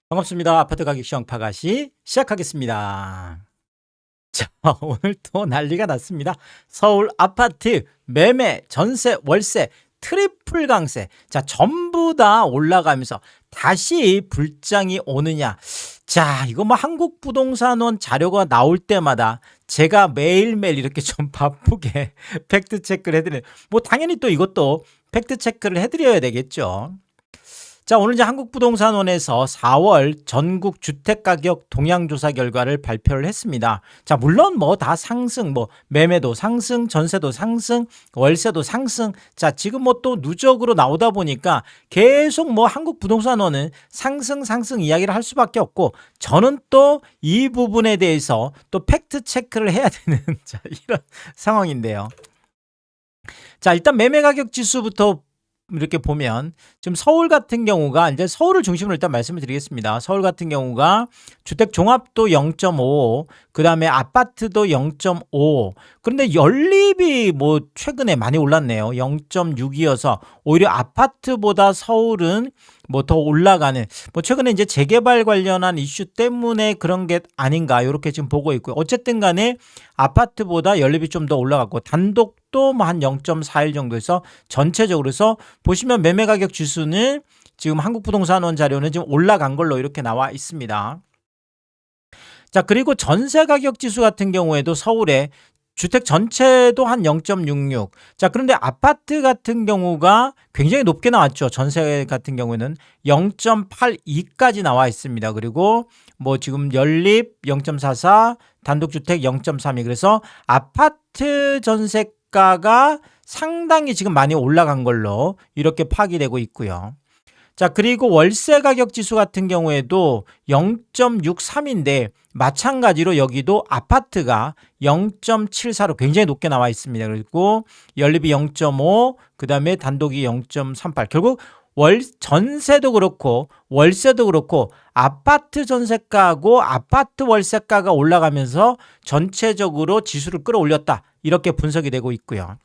반갑습니다. 아파트 가격 시황 파가시 시작하겠습니다. 자, 오늘 또 난리가 났습니다. 서울 아파트 매매, 전세, 월세, 트리플 강세. 자, 전부 다 올라가면서 다시 불장이 오느냐. 자, 이거 뭐 한국부동산원 자료가 나올 때마다 제가 매일매일 이렇게 좀 바쁘게 팩트 체크를 해드리는, 뭐 당연히 또 이것도 팩트 체크를 해드려야 되겠죠. 자, 오늘 이제 한국부동산원에서 4월 전국 주택가격 동향조사 결과를 발표를 했습니다. 자, 물론 뭐 다 상승, 뭐 매매도 상승, 전세도 상승, 월세도 상승. 자, 지금 뭐 또 누적으로 나오다 보니까 계속 뭐 한국부동산원은 상승 이야기를 할 수밖에 없고, 저는 또 이 부분에 대해서 또 팩트 체크를 해야 되는 자, 이런 상황인데요. 자, 일단 매매 가격 지수부터 이렇게 보면 지금 서울 같은 경우가, 이제 서울을 중심으로 일단 말씀을 드리겠습니다. 서울 같은 경우가 주택 종합도 0.5, 그 다음에 아파트도 0.5. 그런데 연립이 뭐 최근에 많이 올랐네요. 0.6이어서 오히려 아파트보다 서울은 뭐 더 올라가는, 뭐 최근에 이제 재개발 관련한 이슈 때문에 그런 게 아닌가, 이렇게 지금 보고 있고요. 어쨌든 간에 아파트보다 연립이 좀 더 올라갔고, 단독도 뭐 한 0.41 정도에서 전체적으로 해서 보시면 매매 가격 지수는 지금 한국부동산원 자료는 지금 올라간 걸로 이렇게 나와 있습니다. 자, 그리고 전세 가격 지수 같은 경우에도 서울에 주택 전체도 한 0.66. 자, 그런데 아파트 같은 경우가 굉장히 높게 나왔죠. 전세 같은 경우는 0.82까지 나와 있습니다. 그리고 뭐 지금 연립 0.44, 단독주택 0.32. 그래서 아파트 전세가가 상당히 지금 많이 올라간 걸로 이렇게 파악이 되고 있고요. 자, 그리고 월세 가격 지수 같은 경우에도 0.63인데 마찬가지로 여기도 아파트가 0.74로 굉장히 높게 나와 있습니다. 그리고 연립이 0.5, 그 다음에 단독이 0.38. 결국 전세도 그렇고 월세도 그렇고 아파트 전세가하고 아파트 월세가가 올라가면서 전체적으로 지수를 끌어올렸다, 이렇게 분석이 되고 있고요.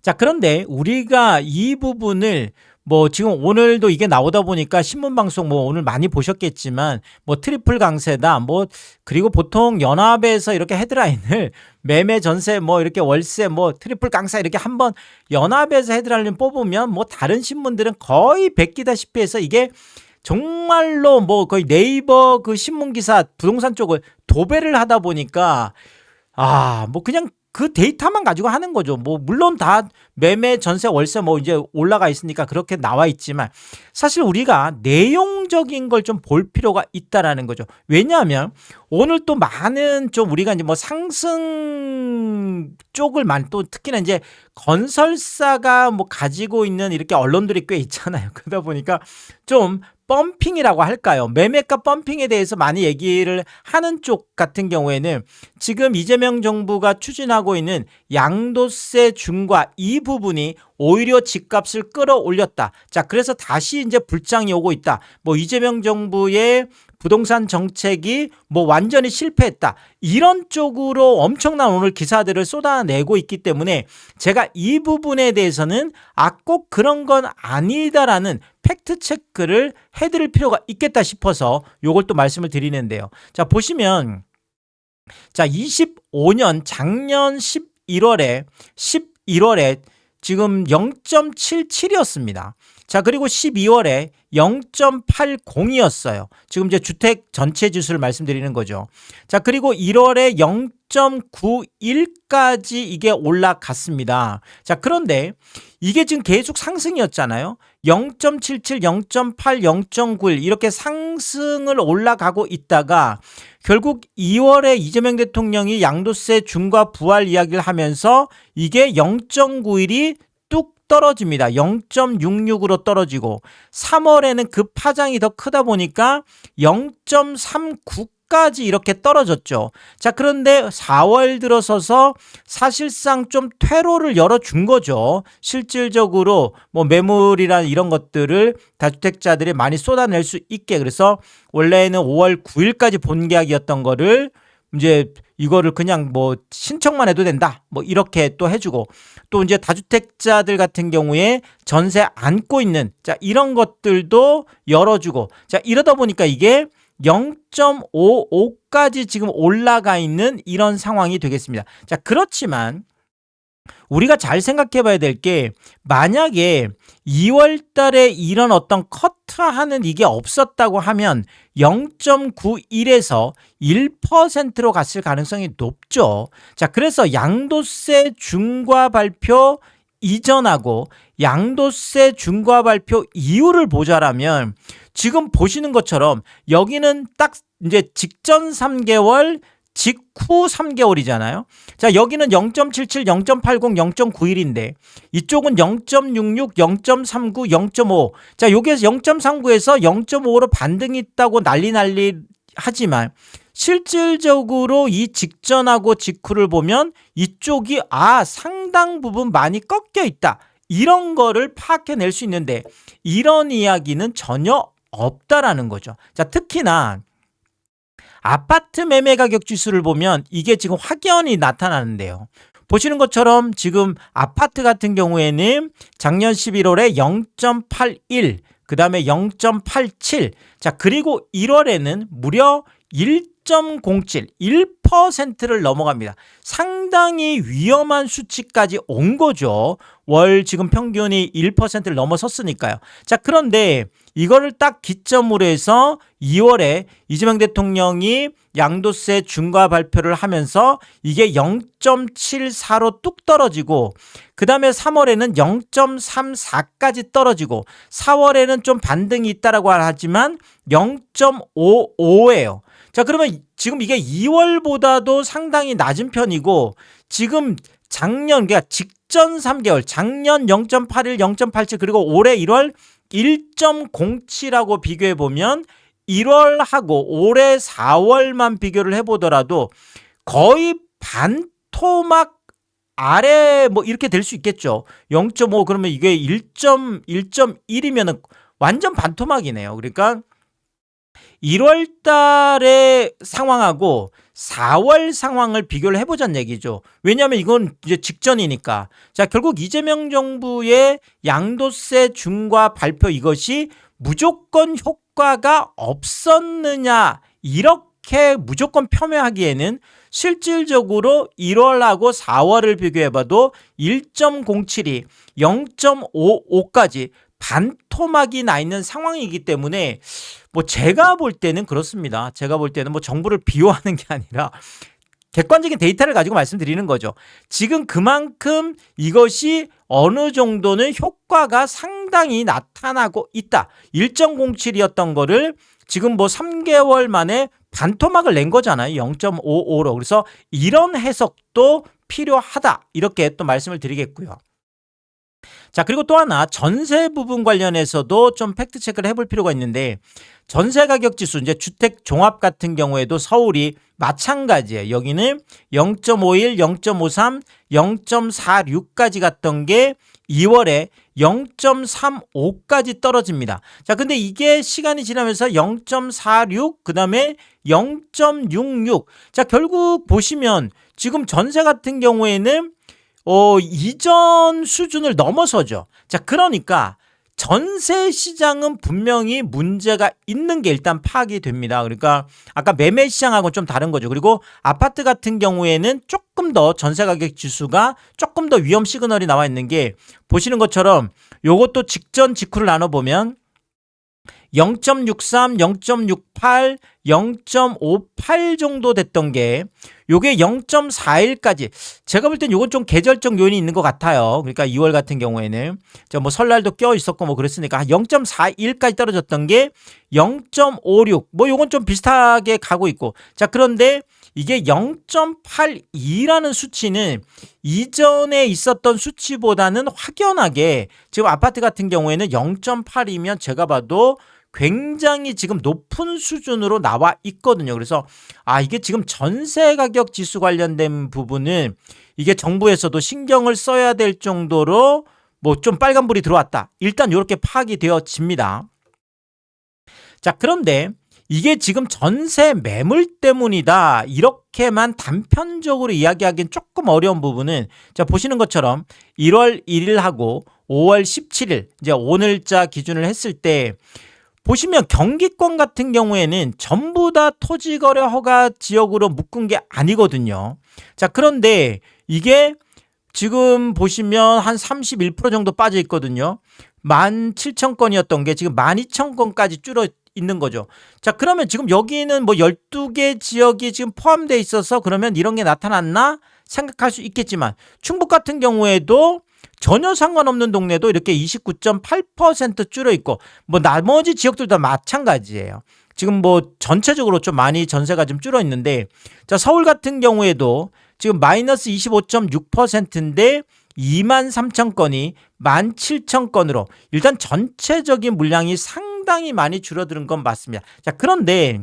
자, 그런데 우리가 이 부분을 뭐 지금 오늘도 이게 나오다 보니까 신문 방송 뭐 오늘 많이 보셨겠지만 뭐 트리플 강세다, 뭐 그리고 보통 연합에서 이렇게 헤드라인을 매매, 전세, 뭐 이렇게 월세, 뭐 트리플 강세 이렇게 한번 연합에서 헤드라인을 뽑으면 뭐 다른 신문들은 거의 베끼다시피 해서 이게 정말로 뭐 거의 네이버 그 신문 기사 부동산 쪽을 도배를 하다 보니까 뭐 그냥 그 데이터만 가지고 하는 거죠. 뭐 물론 다 매매, 전세, 월세 뭐 이제 올라가 있으니까 그렇게 나와 있지만 사실 우리가 내용적인 걸 좀 볼 필요가 있다라는 거죠. 왜냐하면 오늘 또 많은 좀 우리가 이제 뭐 상승 쪽을 또 특히나 이제 건설사가 뭐 가지고 있는 이렇게 언론들이 꽤 있잖아요. 그러다 보니까 좀 펌핑이라고 할까요? 매매가 펌핑에 대해서 많이 얘기를 하는 쪽 같은 경우에는 지금 이재명 정부가 추진하고 있는 양도세 중과 이 부분이 오히려 집값을 끌어올렸다. 자, 그래서 다시 이제 불장이 오고 있다. 뭐 이재명 정부의 부동산 정책이 뭐 완전히 실패했다, 이런 쪽으로 엄청난 오늘 기사들을 쏟아내고 있기 때문에 제가 이 부분에 대해서는 꼭 그런 건 아니다라는 팩트 체크를 해드릴 필요가 있겠다 싶어서 요걸 또 말씀을 드리는데요. 자, 보시면 자, 25년 작년 11월에 지금 0.77이었습니다. 자, 그리고 12월에 0.80이었어요. 지금 이제 주택 전체 지수를 말씀드리는 거죠. 자, 그리고 1월에 0.91까지 이게 올라갔습니다. 자, 그런데 이게 지금 계속 상승이었잖아요. 0.77, 0.8, 0.91 이렇게 상승을 올라가고 있다가 결국 2월에 이재명 대통령이 양도세 중과 부활 이야기를 하면서 이게 0.91이 뚝 떨어집니다. 0.66으로 떨어지고 3월에는 그 파장이 더 크다 보니까 0.39까지 이렇게 떨어졌죠. 자, 그런데 4월 들어서서 사실상 좀 퇴로를 열어준 거죠. 실질적으로 뭐 매물이란 이런 것들을 다주택자들이 많이 쏟아낼 수 있게. 그래서 원래는 5월 9일까지 본계약이었던 거를 이제 이거를 그냥 뭐 신청만 해도 된다. 뭐 이렇게 또 해주고 또 이제 다주택자들 같은 경우에 전세 안고 있는 자 이런 것들도 열어주고 자 이러다 보니까 이게 0.55까지 지금 올라가 있는 이런 상황이 되겠습니다. 자 그렇지만 우리가 잘 생각해 봐야 될 게 만약에 2월 달에 이런 어떤 커트하는 이게 없었다고 하면 0.91에서 1%로 갔을 가능성이 높죠. 자, 그래서 양도세 중과 발표 이전하고 양도세 중과 발표 이후를 보자라면 지금 보시는 것처럼 여기는 딱 이제 직전 3개월 직후 3개월이잖아요. 자, 여기는 0.77, 0.80, 0.91인데 이쪽은 0.66, 0.39, 0.5. 자, 여기에서 0.39에서 0.55로 반등이 있다고 난리 하지만 실질적으로 이 직전하고 직후를 보면 이쪽이 상당 부분 많이 꺾여 있다. 이런 거를 파악해낼 수 있는데 이런 이야기는 전혀 없다라는 거죠. 자, 특히나 아파트 매매 가격 지수를 보면 이게 지금 확연히 나타나는데요. 보시는 것처럼 지금 아파트 같은 경우에는 작년 11월에 0.81, 그 다음에 0.87, 자, 그리고 1월에는 무려 1.07, 1%를 넘어갑니다. 상당히 위험한 수치까지 온 거죠. 월 지금 평균이 1%를 넘어섰으니까요. 자, 그런데 이거를 딱 기점으로 해서 2월에 이재명 대통령이 양도세 중과 발표를 하면서 이게 0.74로 뚝 떨어지고 그 다음에 3월에는 0.34까지 떨어지고 4월에는 좀 반등이 있다라고 하지만 0.55예요. 자, 그러면 지금 이게 2월보다도 상당히 낮은 편이고 지금 작년 그러니까 직전 3개월 작년 0.81, 0.87 그리고 올해 1월 1.07하고 비교해 보면 1월하고 올해 4월만 비교를 해보더라도 거의 반토막 아래 뭐 이렇게 될 수 있겠죠. 0.5 그러면 이게 1.1이면 완전 반토막이네요. 그러니까 1월 달의 상황하고 4월 상황을 비교를 해보자는 얘기죠. 왜냐하면 이건 이제 직전이니까. 자, 결국 이재명 정부의 양도세 중과 발표 이것이 무조건 효과가 없었느냐 이렇게 무조건 폄훼하기에는 실질적으로 1월하고 4월을 비교해봐도 1.07이 0.55까지 반토막이 나 있는 상황이기 때문에 뭐 제가 볼 때는 그렇습니다. 제가 볼 때는 뭐 정부를 비호하는 게 아니라 객관적인 데이터를 가지고 말씀드리는 거죠. 지금 그만큼 이것이 어느 정도는 효과가 상당히 나타나고 있다. 1.07이었던 거를 지금 뭐 3개월 만에 반토막을 낸 거잖아요. 0.55로. 그래서 이런 해석도 필요하다. 이렇게 또 말씀을 드리겠고요. 자, 그리고 또 하나 전세 부분 관련해서도 좀 팩트 체크를 해볼 필요가 있는데 전세 가격 지수 이제 주택 종합 같은 경우에도 서울이 마찬가지예요. 여기는 0.51, 0.53, 0.46까지 갔던 게 2월에 0.35까지 떨어집니다. 자, 근데 이게 시간이 지나면서 0.46, 그 다음에 0.66. 자, 결국 보시면 지금 전세 같은 경우에는 이전 수준을 넘어서죠. 자, 그러니까 전세 시장은 분명히 문제가 있는 게 일단 파악이 됩니다. 그러니까 아까 매매 시장하고는 좀 다른 거죠. 그리고 아파트 같은 경우에는 조금 더 전세 가격 지수가 조금 더 위험 시그널이 나와 있는 게 보시는 것처럼 요것도 직전 직후를 나눠보면 0.63, 0.68, 0.58 정도 됐던 게 요게 0.41까지 제가 볼 땐 요건 좀 계절적 요인이 있는 것 같아요. 그러니까 2월 같은 경우에는 뭐 설날도 껴 있었고 뭐 그랬으니까 0.41까지 떨어졌던 게 0.56 뭐 요건 좀 비슷하게 가고 있고 자 그런데 이게 0.82라는 수치는 이전에 있었던 수치보다는 확연하게 지금 아파트 같은 경우에는 0.8이면 제가 봐도 굉장히 지금 높은 수준으로 나와 있거든요. 그래서 이게 지금 전세 가격 지수 관련된 부분은 이게 정부에서도 신경을 써야 될 정도로 뭐 좀 빨간불이 들어왔다. 일단 이렇게 파악이 되어집니다. 자, 그런데 이게 지금 전세 매물 때문이다. 이렇게만 단편적으로 이야기하기엔 조금 어려운 부분은 자 보시는 것처럼 1월 1일하고 5월 17일 이제 오늘자 기준을 했을 때 보시면 경기권 같은 경우에는 전부 다 토지거래 허가 지역으로 묶은 게 아니거든요. 자 그런데 이게 지금 보시면 한 31% 정도 빠져 있거든요. 17,000건이었던 게 지금 12,000건까지 줄어 있는 거죠. 자, 그러면 지금 여기는 뭐 12개 지역이 지금 포함되어 있어서 그러면 이런 게 나타났나 생각할 수 있겠지만 충북 같은 경우에도 전혀 상관없는 동네도 이렇게 29.8% 줄어 있고 뭐 나머지 지역들도 마찬가지예요. 지금 뭐 전체적으로 좀 많이 전세가 좀 줄어 있는데 자, 서울 같은 경우에도 지금 마이너스 25.6%인데 23,000건이 17,000건으로 일단 전체적인 물량이 상당히 많이 줄어드는 건 맞습니다. 자, 그런데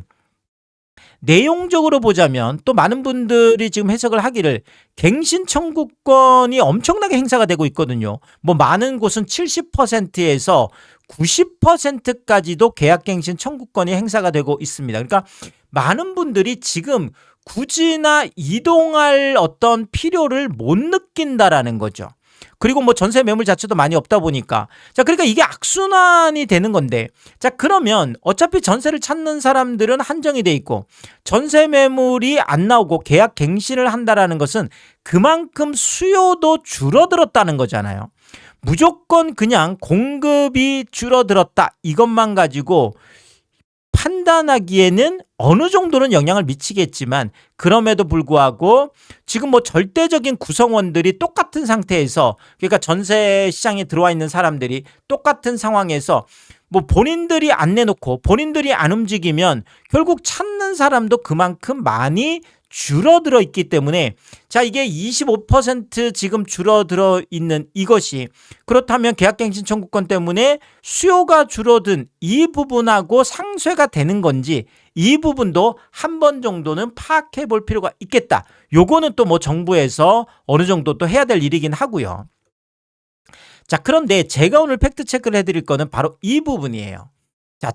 내용적으로 보자면 또 많은 분들이 지금 해석을 하기를 갱신 청구권이 엄청나게 행사가 되고 있거든요. 뭐 많은 곳은 70%에서 90%까지도 계약갱신 청구권이 행사가 되고 있습니다. 그러니까 많은 분들이 지금 굳이나 이동할 어떤 필요를 못 느낀다라는 거죠. 그리고 뭐 전세 매물 자체도 많이 없다 보니까 자 그러니까 이게 악순환이 되는 건데 자 그러면 어차피 전세를 찾는 사람들은 한정이 돼 있고 전세 매물이 안 나오고 계약 갱신을 한다라는 것은 그만큼 수요도 줄어들었다는 거잖아요. 무조건 그냥 공급이 줄어들었다 이것만 가지고 판단하기에는 어느 정도는 영향을 미치겠지만 그럼에도 불구하고 지금 뭐 절대적인 구성원들이 똑같은 상태에서 그러니까 전세 시장에 들어와 있는 사람들이 똑같은 상황에서 뭐 본인들이 안 내놓고 본인들이 안 움직이면 결국 찾는 사람도 그만큼 많이 줄어들어 있기 때문에 자 이게 25% 지금 줄어들어 있는 이것이 그렇다면 계약갱신 청구권 때문에 수요가 줄어든 이 부분하고 상쇄가 되는 건지 이 부분도 한 번 정도는 파악해 볼 필요가 있겠다. 요거는 또 뭐 정부에서 어느 정도 또 해야 될 일이긴 하고요. 자 그런데 제가 오늘 팩트 체크를 해드릴 거는 바로 이 부분이에요. 자,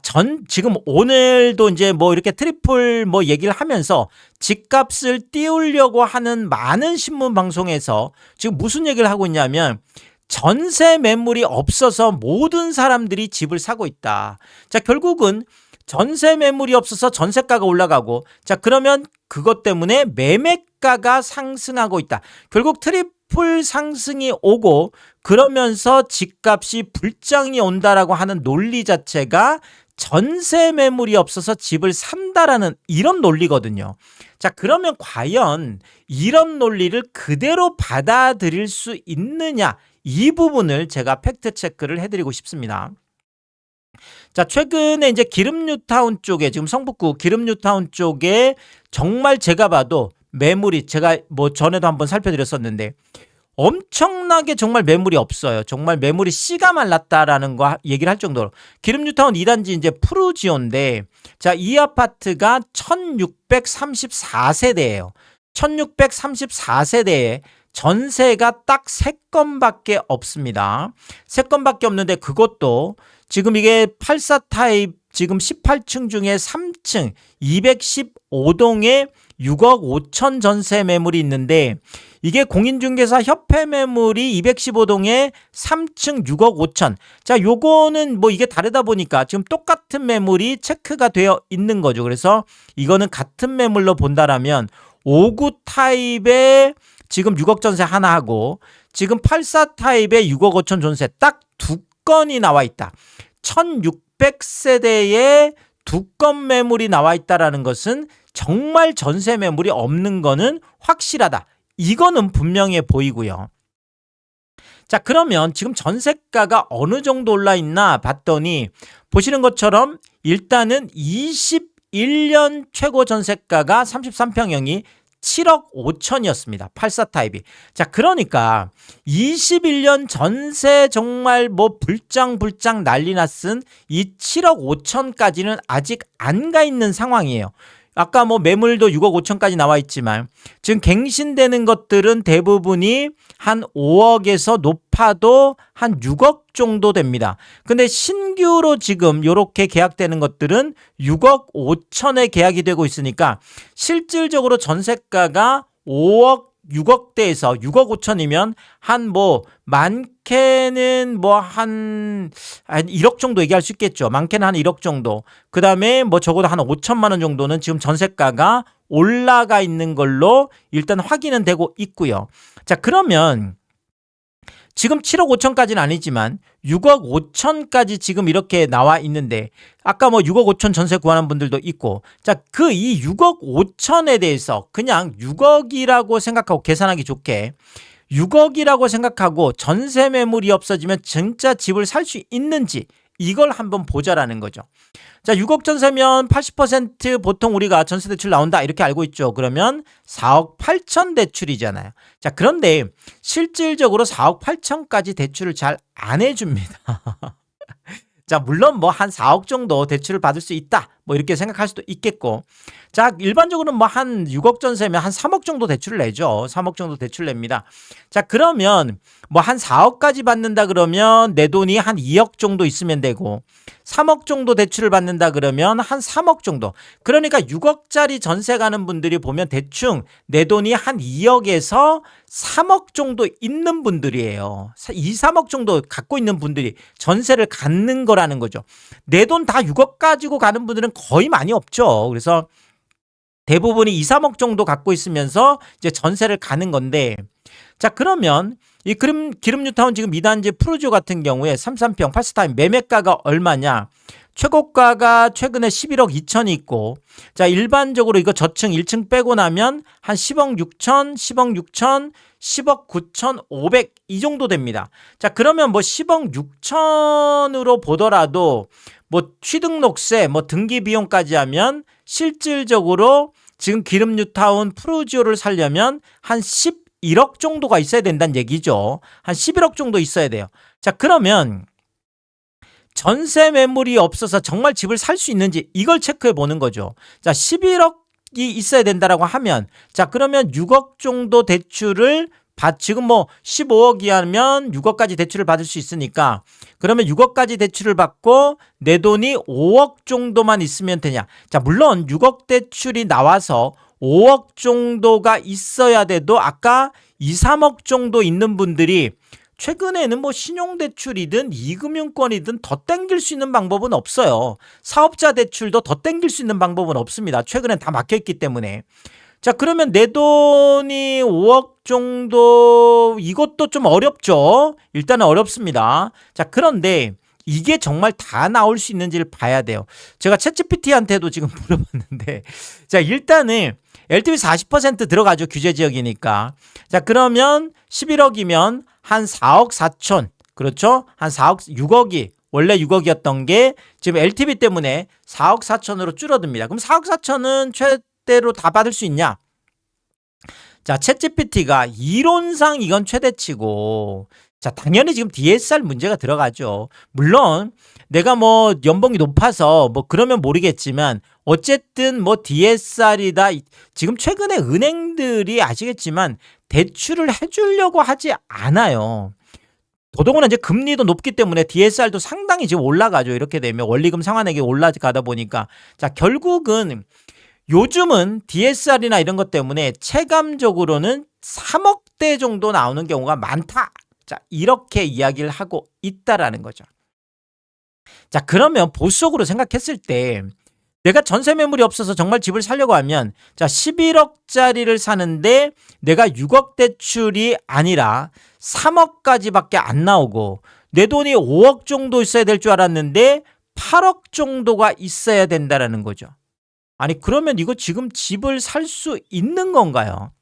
지금 오늘도 이제 뭐 이렇게 트리플 뭐 얘기를 하면서 집값을 띄우려고 하는 많은 신문 방송에서 지금 무슨 얘기를 하고 있냐면 전세 매물이 없어서 모든 사람들이 집을 사고 있다. 자, 결국은 전세 매물이 없어서 전세가가 올라가고 자, 그러면 그것 때문에 매매가가 상승하고 있다. 결국 트리플 상승이 오고 그러면서 집값이 불장이 온다라고 하는 논리 자체가 전세 매물이 없어서 집을 산다라는 이런 논리거든요. 자, 그러면 과연 이런 논리를 그대로 받아들일 수 있느냐? 이 부분을 제가 팩트 체크를 해드리고 싶습니다. 자, 최근에 이제 기름뉴타운 쪽에 지금 성북구 기름뉴타운 쪽에 정말 제가 봐도 매물이 제가 뭐 전에도 한번 살펴드렸었는데 엄청나게 정말 매물이 없어요. 정말 매물이 씨가 말랐다라는 거 얘기를 할 정도로 기름뉴타운 2단지 이제 푸르지오인데 자, 이 아파트가 1634세대예요. 1634세대에 전세가 딱 3건밖에 없습니다. 3건밖에 없는데 그것도 지금 이게 84 타입 지금 18층 중에 3층 215동에 6억 5천 전세 매물이 있는데 이게 공인중개사 협회 매물이 215동에 3층 6억 5천. 자, 요거는 뭐 이게 다르다 보니까 지금 똑같은 매물이 체크가 되어 있는 거죠. 그래서 이거는 같은 매물로 본다라면 59 타입에 지금 6억 전세 하나 하고 지금 84 타입에 6억 5천 전세 딱 2건이 나와 있다. 1600세대에 2건 매물이 나와 있다라는 것은 정말 전세 매물이 없는 거는 확실하다. 이거는 분명해 보이고요. 자, 그러면 지금 전세가가 어느 정도 올라 있나 봤더니 보시는 것처럼 일단은 21년 최고 전세가가 33평형이 7억 5천이었습니다. 84 타입이. 자, 그러니까 21년 전세 정말 뭐 불짱불짱 난리 났은 이 7억 5천까지는 아직 안 가 있는 상황이에요. 아까 뭐 매물도 6억 5천까지 나와 있지만 지금 갱신되는 것들은 대부분이 한 5억에서 높아도 한 6억 정도 됩니다. 근데 신규로 지금 이렇게 계약되는 것들은 6억 5천에 계약이 되고 있으니까 실질적으로 전세가가 5억 6억대에서 6억 5천이면 한 뭐 많게는 뭐 한 1억 정도 얘기할 수 있겠죠. 많게는 한 1억 정도. 그 다음에 뭐 적어도 한 5천만 원 정도는 지금 전세가가 올라가 있는 걸로 일단 확인은 되고 있고요. 자, 그러면 지금 7억 5천까지는 아니지만 6억 5천까지 지금 이렇게 나와 있는데 아까 뭐 6억 5천 전세 구하는 분들도 있고 자, 그 이 6억 5천에 대해서 그냥 6억이라고 생각하고 계산하기 좋게 6억이라고 생각하고 전세 매물이 없어지면 진짜 집을 살 수 있는지 이걸 한번 보자라는 거죠. 자, 6억 전세면 80% 보통 우리가 전세 대출 나온다 이렇게 알고 있죠. 그러면 4억 8천 대출이잖아요. 자, 그런데 실질적으로 4억 8천까지 대출을 잘 안 해줍니다. 자, 물론 뭐 한 4억 정도 대출을 받을 수 있다. 뭐 이렇게 생각할 수도 있겠고. 자, 일반적으로는 뭐 한 6억 전세면 한 3억 정도 대출을 내죠. 3억 정도 대출 냅니다. 자, 그러면 뭐 한 4억까지 받는다 그러면 내 돈이 한 2억 정도 있으면 되고 3억 정도 대출을 받는다 그러면 한 3억 정도. 그러니까 6억짜리 전세 가는 분들이 보면 대충 내 돈이 한 2억에서 3억 정도 있는 분들이에요. 2, 3억 정도 갖고 있는 분들이 전세를 갖는 거라는 거죠. 내 돈 다 6억 가지고 가는 분들은 거의 많이 없죠. 그래서 대부분이 2, 3억 정도 갖고 있으면서 이제 전세를 가는 건데 자, 그러면 이 기름뉴타운 지금 2단지 프루지오 같은 경우에 33평 8스타임 매매가가 얼마냐? 최고가가 최근에 11억 2천이 있고 자, 일반적으로 이거 저층 1층 빼고 나면 한 10억 6천, 10억 6천, 10억 9천 5백 이 정도 됩니다. 자, 그러면 뭐 10억 6천으로 보더라도 뭐 취등록세, 뭐 등기 비용까지 하면 실질적으로 지금 기름뉴타운 프루지오를 살려면 한 11억 정도가 있어야 된다는 얘기죠. 한 11억 정도 있어야 돼요. 자, 그러면 전세 매물이 없어서 정말 집을 살 수 있는지 이걸 체크해 보는 거죠. 자, 11억이 있어야 된다라고 하면 자, 그러면 6억 정도 대출을 지금 뭐 15억이면 6억까지 대출을 받을 수 있으니까 그러면 6억까지 대출을 받고 내 돈이 5억 정도만 있으면 되냐. 자, 물론 6억 대출이 나와서 5억 정도가 있어야 돼도 아까 2, 3억 정도 있는 분들이 최근에는 뭐 신용대출이든 이금융권이든 더 땡길 수 있는 방법은 없어요. 사업자 대출도 더 땡길 수 있는 방법은 없습니다. 최근엔 다 막혀있기 때문에. 자, 그러면 내 돈이 5억 정도 이것도 좀 어렵죠. 일단은 어렵습니다. 자, 그런데 이게 정말 다 나올 수 있는지를 봐야 돼요. 제가 챗GPT한테도 지금 물어봤는데 자, 일단은 LTV 40% 들어가죠. 규제지역이니까. 자, 그러면 11억이면 한 4억 4천 그렇죠? 한 4억 6억이 원래 6억이었던 게 지금 LTV 때문에 4억 4천으로 줄어듭니다. 그럼 4억 4천은 최대로 다 받을 수 있냐? 자, 챗GPT가 이론상 이건 최대치고 자, 당연히 지금 DSR 문제가 들어가죠. 물론 내가 뭐 연봉이 높아서 뭐 그러면 모르겠지만 어쨌든 뭐 DSR이다. 지금 최근에 은행들이 아시겠지만 대출을 해주려고 하지 않아요. 더더구나 이제 금리도 높기 때문에 DSR도 상당히 지금 올라가죠. 이렇게 되면 원리금 상환액이 올라가다 보니까 자, 결국은 요즘은 DSR이나 이런 것 때문에 체감적으로는 3억대 정도 나오는 경우가 많다. 자, 이렇게 이야기를 하고 있다라는 거죠. 자, 그러면 보수적으로 생각했을 때 내가 전세 매물이 없어서 정말 집을 사려고 하면 자, 11억짜리를 사는데 내가 6억 대출이 아니라 3억까지밖에 안 나오고 내 돈이 5억 정도 있어야 될 줄 알았는데 8억 정도가 있어야 된다라는 거죠. 아니, 그러면 이거 지금 집을 살 수 있는 건가요?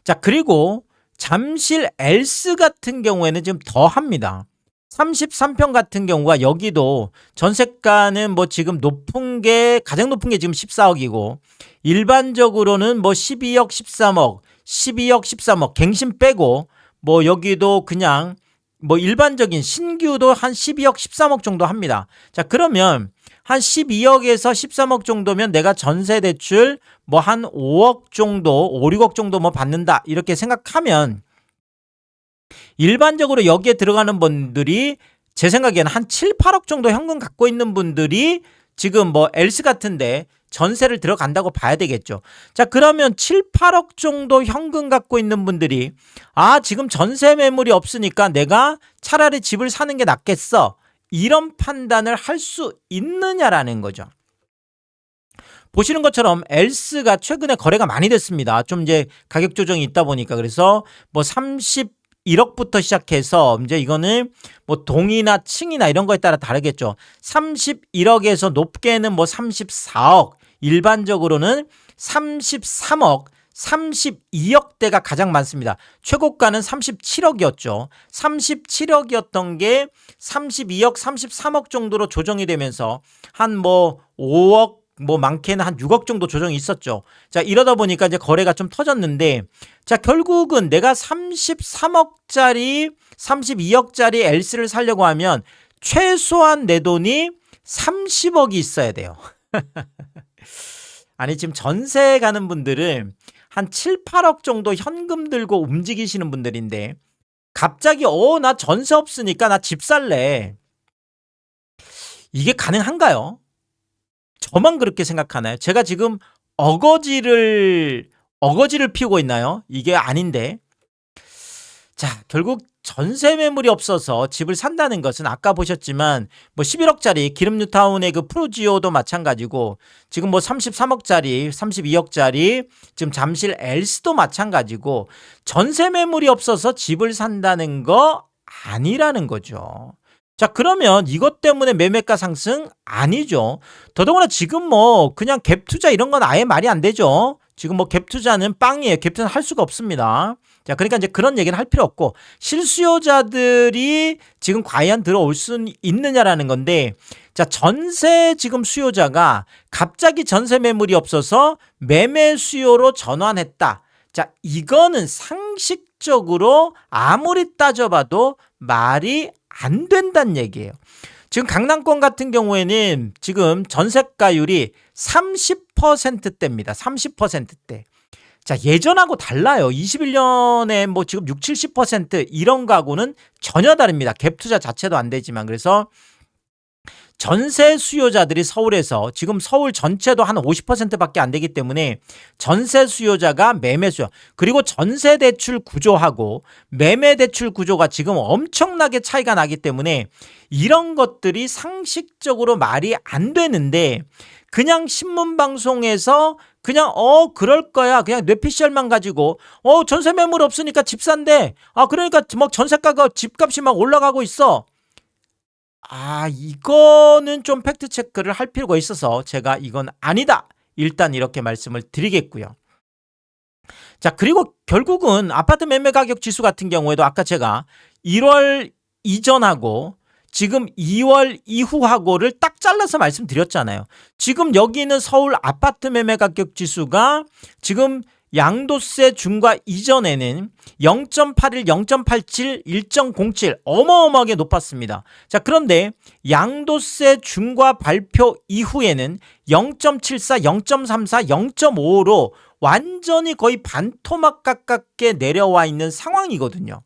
자, 그리고 잠실 엘스 같은 경우에는 지금 더 합니다. 33평 같은 경우가 여기도 전세가는 뭐 지금 가장 높은 게 지금 14억이고 일반적으로는 뭐 12억, 13억, 12억, 13억 갱신 빼고 뭐 여기도 그냥 뭐 일반적인 신규도 한 12억, 13억 정도 합니다. 자, 그러면 한 12억에서 13억 정도면 내가 전세 대출 뭐 한 5억 정도, 5, 6억 정도 뭐 받는다. 이렇게 생각하면 일반적으로 여기에 들어가는 분들이 제 생각에는 한 7, 8억 정도 현금 갖고 있는 분들이 지금 뭐 엘스 같은데 전세를 들어간다고 봐야 되겠죠. 자, 그러면 7, 8억 정도 현금 갖고 있는 분들이 지금 전세 매물이 없으니까 내가 차라리 집을 사는 게 낫겠어. 이런 판단을 할 수 있느냐라는 거죠. 보시는 것처럼 엘스가 최근에 거래가 많이 됐습니다. 좀 이제 가격 조정이 있다 보니까 그래서 뭐 31억부터 시작해서 이제 이거는 뭐 동이나 층이나 이런 거에 따라 다르겠죠. 31억에서 높게는 뭐 34억, 일반적으로는 33억, 32억대가 가장 많습니다. 최고가는 37억이었죠. 37억이었던 게 32억, 33억 정도로 조정이 되면서 한 뭐 5억, 뭐 많게는 한 6억 정도 조정이 있었죠. 자, 이러다 보니까 이제 거래가 좀 터졌는데, 자, 결국은 내가 33억짜리, 32억짜리 엘스를 사려고 하면 최소한 내 돈이 30억이 있어야 돼요. 아니, 지금 전세 가는 분들은 한 7, 8억 정도 현금 들고 움직이시는 분들인데 갑자기 나 전세 없으니까 나 집 살래. 이게 가능한가요? 저만 그렇게 생각하나요? 제가 지금 어거지를 피우고 있나요? 이게 아닌데. 자, 결국 전세 매물이 없어서 집을 산다는 것은 아까 보셨지만 뭐 11억짜리 기름뉴타운의 그 프로지오도 마찬가지고 지금 뭐 33억짜리, 32억짜리 지금 잠실 엘스도 마찬가지고 전세 매물이 없어서 집을 산다는 거 아니라는 거죠. 자, 그러면 이것 때문에 매매가 상승 아니죠. 더더구나 지금 뭐 그냥 갭 투자 이런 건 아예 말이 안 되죠. 지금 뭐 갭 투자는 빵이에요. 갭 투자는 할 수가 없습니다. 자, 그러니까 이제 그런 얘기는 할 필요 없고 실수요자들이 지금 과연 들어올 수 있느냐라는 건데, 자, 전세 지금 수요자가 갑자기 전세 매물이 없어서 매매 수요로 전환했다. 자, 이거는 상식적으로 아무리 따져봐도 말이 안 된다는 얘기예요. 지금 강남권 같은 경우에는 지금 전세가율이 30%대입니다. 30%대. 자, 예전하고 달라요. 21년에 뭐 지금 6, 70% 이런 거하고는 전혀 다릅니다. 갭 투자 자체도 안 되지만. 그래서 전세 수요자들이 서울에서 지금 서울 전체도 한 50%밖에 안 되기 때문에 전세 수요자가 매매 수요, 그리고 전세 대출 구조하고 매매 대출 구조가 지금 엄청나게 차이가 나기 때문에 이런 것들이 상식적으로 말이 안 되는데 그냥 신문 방송에서 그냥 그럴 거야. 그냥 뇌피셜만 가지고 전세 매물 없으니까 집 산대. 그러니까 막 전세가가 집값이 막 올라가고 있어. 이거는 좀 팩트 체크를 할 필요가 있어서 제가 이건 아니다. 일단 이렇게 말씀을 드리겠고요. 자, 그리고 결국은 아파트 매매 가격 지수 같은 경우에도 아까 제가 1월 이전하고 지금 2월 이후하고를 딱 잘라서 말씀드렸잖아요. 지금 여기 있는 서울 아파트 매매 가격 지수가 지금 양도세 중과 이전에는 0.81, 0.87, 1.07 어마어마하게 높았습니다. 자, 그런데 양도세 중과 발표 이후에는 0.74, 0.34, 0.55로 완전히 거의 반토막 가깝게 내려와 있는 상황이거든요.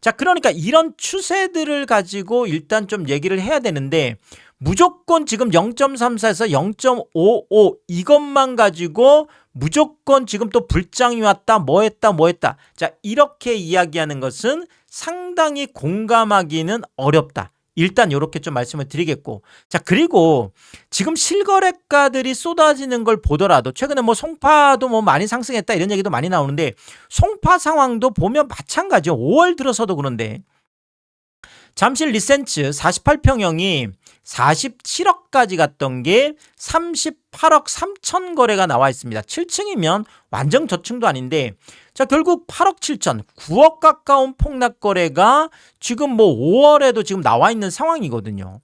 자, 그러니까 이런 추세들을 가지고 일단 좀 얘기를 해야 되는데 무조건 지금 0.34에서 0.55 이것만 가지고 무조건 지금 또 불장이 왔다 뭐 했다. 자, 이렇게 이야기하는 것은 상당히 공감하기는 어렵다. 일단 이렇게 좀 말씀을 드리겠고, 자, 그리고 지금 실거래가들이 쏟아지는 걸 보더라도 최근에 뭐 송파도 뭐 많이 상승했다 이런 얘기도 많이 나오는데 송파 상황도 보면 마찬가지죠. 5월 들어서도 그런데 잠실 리센츠 48평형이 47억까지 갔던 게 38억 3천 거래가 나와 있습니다. 7층이면 완전 저층도 아닌데, 자, 결국 8억 7천, 9억 가까운 폭락 거래가 지금 뭐 5월에도 지금 나와 있는 상황이거든요.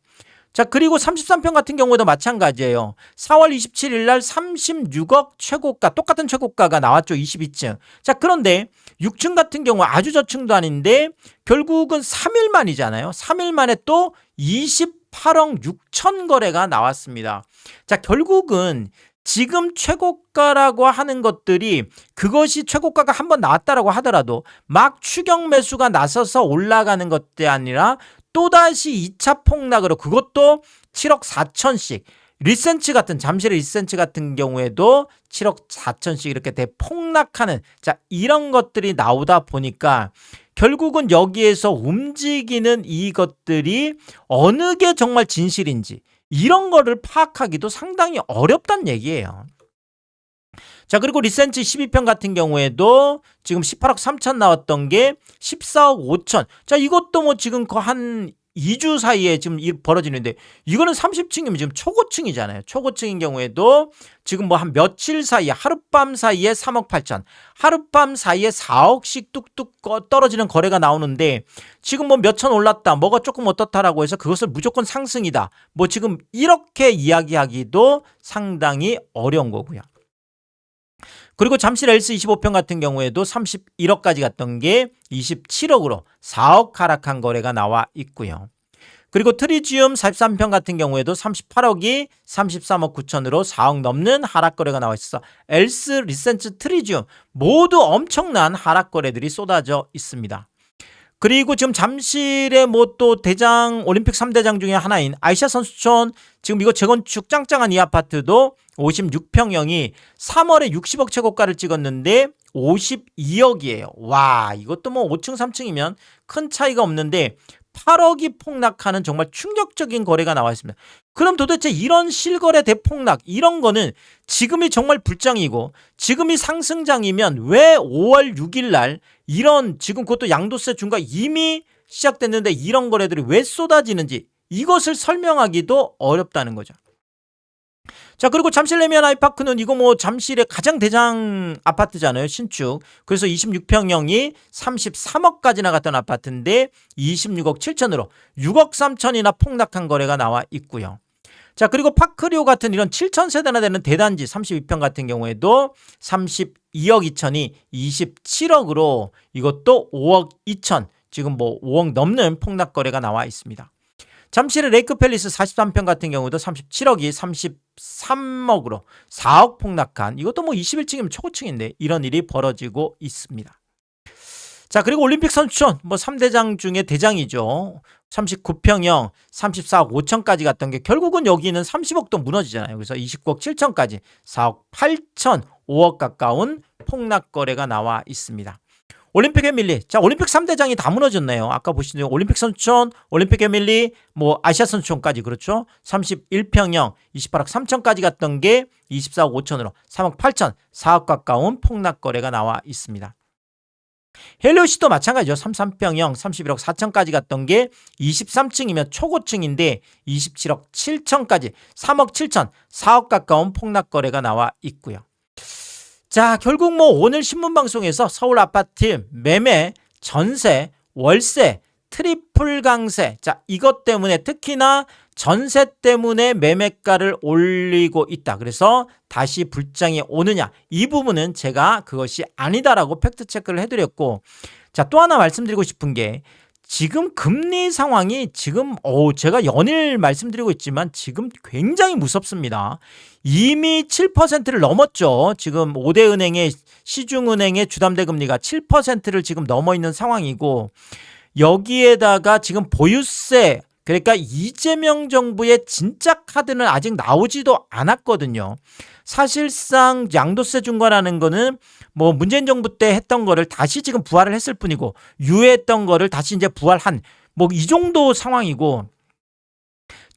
자, 그리고 33평 같은 경우에도 마찬가지예요. 4월 27일 날 36억 최고가, 똑같은 최고가가 나왔죠. 22층. 자, 그런데 6층 같은 경우 아주 저층도 아닌데 결국은 3일 만이잖아요. 3일 만에 또 28 38억 6천 거래가 나왔습니다. 자, 결국은 지금 최고가라고 하는 것들이 그것이 최고가가 한번 나왔다라고 하더라도 막 추격 매수가 나서서 올라가는 것들이 아니라 또다시 2차 폭락으로 그것도 7억 4천씩 리센치 같은 잠실의 리센치 같은 경우에도 7억 4천씩 이렇게 대폭락하는 자 이런 것들이 나오다 보니까 결국은 여기에서 움직이는 이것들이 어느 게 정말 진실인지 이런 거를 파악하기도 상당히 어렵다는 얘기예요. 자, 그리고 리센치 12편 같은 경우에도 지금 18억 3천 나왔던 게 14억 5천. 자, 이것도 뭐 지금 한 2주 사이에 지금 벌어지는데 이거는 30층이면 지금 초고층이잖아요. 초고층인 경우에도 지금 뭐 한 며칠 사이에 하룻밤 사이에 3억 8천, 하룻밤 사이에 4억씩 뚝뚝 떨어지는 거래가 나오는데 지금 뭐 몇천 올랐다, 뭐가 조금 어떻다라고 해서 그것을 무조건 상승이다. 뭐 지금 이렇게 이야기하기도 상당히 어려운 거고요. 그리고 잠실 엘스 25편 같은 경우에도 31억까지 갔던 게 27억으로 4억 하락한 거래가 나와 있고요. 그리고 트리지움 43편 같은 경우에도 38억이 33억 9천으로 4억 넘는 하락 거래가 나와 있어. 엘스, 리센츠, 트리지움 모두 엄청난 하락 거래들이 쏟아져 있습니다. 그리고 지금 잠실의 뭐 또 대장 올림픽 3대장 중에 하나인 아이샤 선수촌 지금 이거 재건축 짱짱한 이 아파트도 56평형이 3월에 60억 최고가를 찍었는데 52억이에요. 와, 이것도 뭐 5층 3층이면 큰 차이가 없는데 8억이 폭락하는 정말 충격적인 거래가 나와 있습니다. 그럼 도대체 이런 실거래 대폭락 이런 거는 지금이 정말 불장이고 지금이 상승장이면 왜 5월 6일 날 이런 지금 그것도 양도세 중과 이미 시작됐는데 이런 거래들이 왜 쏟아지는지 이것을 설명하기도 어렵다는 거죠. 자, 그리고 잠실 레미안 아이파크는 이거 뭐 잠실의 가장 대장 아파트잖아요. 신축. 그래서 26평형이 33억까지 나갔던 아파트인데 26억 7천으로 6억 3천이나 폭락한 거래가 나와 있고요. 자, 그리고 파크리오 같은 이런 7천 세대나 되는 대단지 32평 같은 경우에도 32억 2천이 27억으로 이것도 5억 2천 지금 뭐 5억 넘는 폭락 거래가 나와 있습니다. 잠실의 레이크 팰리스 43편 같은 경우도 37억이 33억으로 4억 폭락한 이것도 뭐 21층이면 초고층인데 이런 일이 벌어지고 있습니다. 자, 그리고 올림픽 선수촌 뭐 3대장 중에 대장이죠. 39평형 34억 5천까지 갔던 게 결국은 여기는 30억도 무너지잖아요. 그래서 29억 7천까지 4억 8천 5억 가까운 폭락 거래가 나와 있습니다. 올림픽 에밀리. 자, 올림픽 3대장이 다 무너졌네요. 아까 보신 올림픽 선수촌, 올림픽 에밀리, 뭐 아시아 선수촌까지 그렇죠. 31평형 28억 3천까지 갔던 게 24억 5천으로 3억 8천, 4억 가까운 폭락 거래가 나와 있습니다. 헬리오시도 마찬가지죠. 33평형 31억 4천까지 갔던 게 23층이면 초고층인데 27억 7천까지 3억 7천, 4억 가까운 폭락 거래가 나와 있고요. 자, 결국 뭐 오늘 신문방송에서 서울 아파트 매매, 전세, 월세, 트리플 강세. 자, 이것 때문에 특히나 전세 때문에 매매가를 올리고 있다. 그래서 다시 불장이 오느냐. 이 부분은 제가 그것이 아니다라고 팩트체크를 해드렸고, 자, 또 하나 말씀드리고 싶은 게 지금 금리 상황이 지금 제가 연일 말씀드리고 있지만 지금 굉장히 무섭습니다. 이미 7%를 넘었죠. 지금 5대 은행의 시중은행의 주담대 금리가 7%를 지금 넘어 있는 상황이고 여기에다가 지금 보유세 그러니까 이재명 정부의 진짜 카드는 아직 나오지도 않았거든요. 사실상 양도세 중과라는 거는 뭐 문재인 정부 때 했던 거를 다시 지금 부활을 했을 뿐이고 유예했던 거를 다시 이제 부활한 뭐 이 정도 상황이고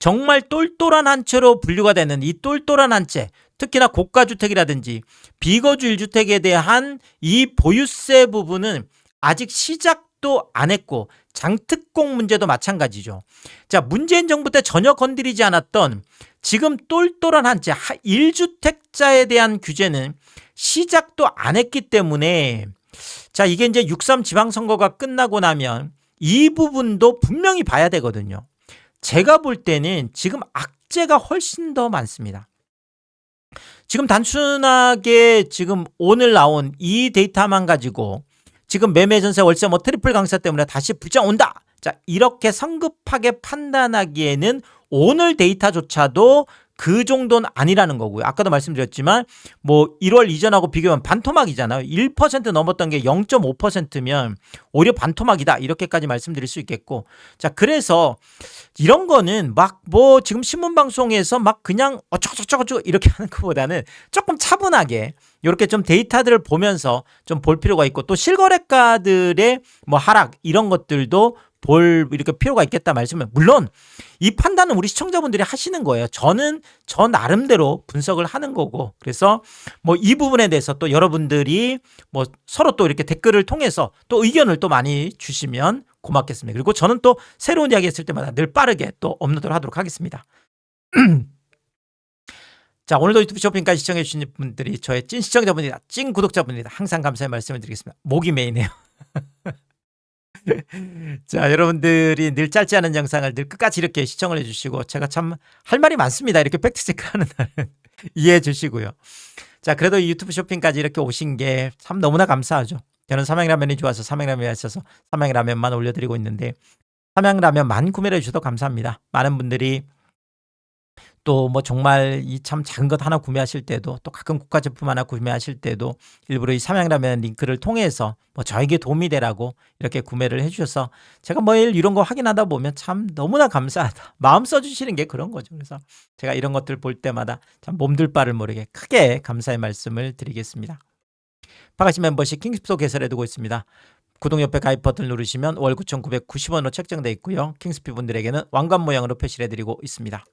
정말 똘똘한 한 채로 분류가 되는 이 똘똘한 한 채 특히나 고가주택이라든지 비거주 1주택에 대한 이 보유세 부분은 아직 시작도 안 했고 장특공 문제도 마찬가지죠. 자, 문재인 정부 때 전혀 건드리지 않았던 지금 똘똘한 한 채 1주택자에 대한 규제는 시작도 안 했기 때문에 자, 이게 이제 6.3 지방선거가 끝나고 나면 이 부분도 분명히 봐야 되거든요. 제가 볼 때는 지금 악재가 훨씬 더 많습니다. 지금 단순하게 지금 오늘 나온 이 데이터만 가지고 지금 매매 전세 월세 뭐 트리플 강세 때문에 다시 불장 온다. 자, 이렇게 성급하게 판단하기에는 오늘 데이터조차도 그 정도는 아니라는 거고요. 아까도 말씀드렸지만 뭐 1월 이전하고 비교하면 반토막이잖아요. 1% 넘었던 게 0.5%면 오히려 반토막이다. 이렇게까지 말씀드릴 수 있겠고. 자, 그래서 이런 거는 막 뭐 지금 신문 방송에서 막 그냥 어쩌고저쩌고 이렇게 하는 것보다는 조금 차분하게 이렇게 좀 데이터들을 보면서 좀 볼 필요가 있고, 또 실거래가들의 뭐 하락 이런 것들도 볼 이렇게 필요가 있겠다 말씀을. 물론 이 판단은 우리 시청자분들이 하시는 거예요. 저는 저 나름대로 분석을 하는 거고, 그래서 뭐 이 부분에 대해서 또 여러분들이 뭐 서로 또 이렇게 댓글을 통해서 또 의견을 또 많이 주시면 고맙겠습니다. 그리고 저는 또 새로운 이야기 했을 때마다 늘 빠르게 또 업로드를 하도록 하겠습니다. 자, 오늘도 유튜브 쇼핑까지 시청해 주신 분들이 저의 찐 시청자분들이다, 찐 구독자분들이다. 항상 감사의 말씀을 드리겠습니다. 목이 메이네요. 자, 여러분들이 늘 짧지 않은 영상을 늘 끝까지 이렇게 시청을 해주시고, 제가 참 할 말이 많습니다. 이렇게 팩트체크하는 날은 이해해 주시고요. 자, 그래도 이 유튜브 쇼핑까지 이렇게 오신 게 참 너무나 감사하죠. 저는 삼양라면이 좋아서 삼양라면이 있어서 삼양라면만 올려드리고 있는데, 삼양라면만 구매를 해주셔도 감사합니다. 많은 분들이 또 뭐 정말 이 참 작은 것 하나 구매하실 때도, 또 가끔 고가 제품 하나 구매하실 때도 일부러 이 삼양라면 링크를 통해서 뭐 저에게 도움이 되라고 이렇게 구매를 해주셔서 제가 매일 이런 거 확인하다 보면 참 너무나 감사하다. 마음 써주시는 게 그런 거죠. 그래서 제가 이런 것들 볼 때마다 참 몸둘 바를 모르게 크게 감사의 말씀을 드리겠습니다. 파가시 멤버십 킹스피도 개설해두고 있습니다. 구독 옆에 가입 버튼을 누르시면 월 9,990원으로 책정되어 있고요. 킹스피 분들에게는 왕관 모양으로 표시를 해드리고 있습니다.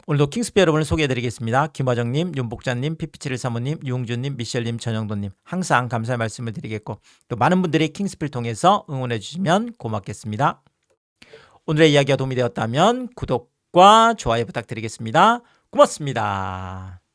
오늘도 킹스피 여러분을 소개해드리겠습니다. 김화정님, 윤복자님, PP7일 사모님, 유웅준님, 미셸님, 전영돈님, 항상 감사의 말씀을 드리겠고, 또 많은 분들이 킹스피를 통해서 응원해 주시면 고맙겠습니다. 오늘의 이야기가 도움이 되었다면 구독과 좋아요 부탁드리겠습니다. 고맙습니다.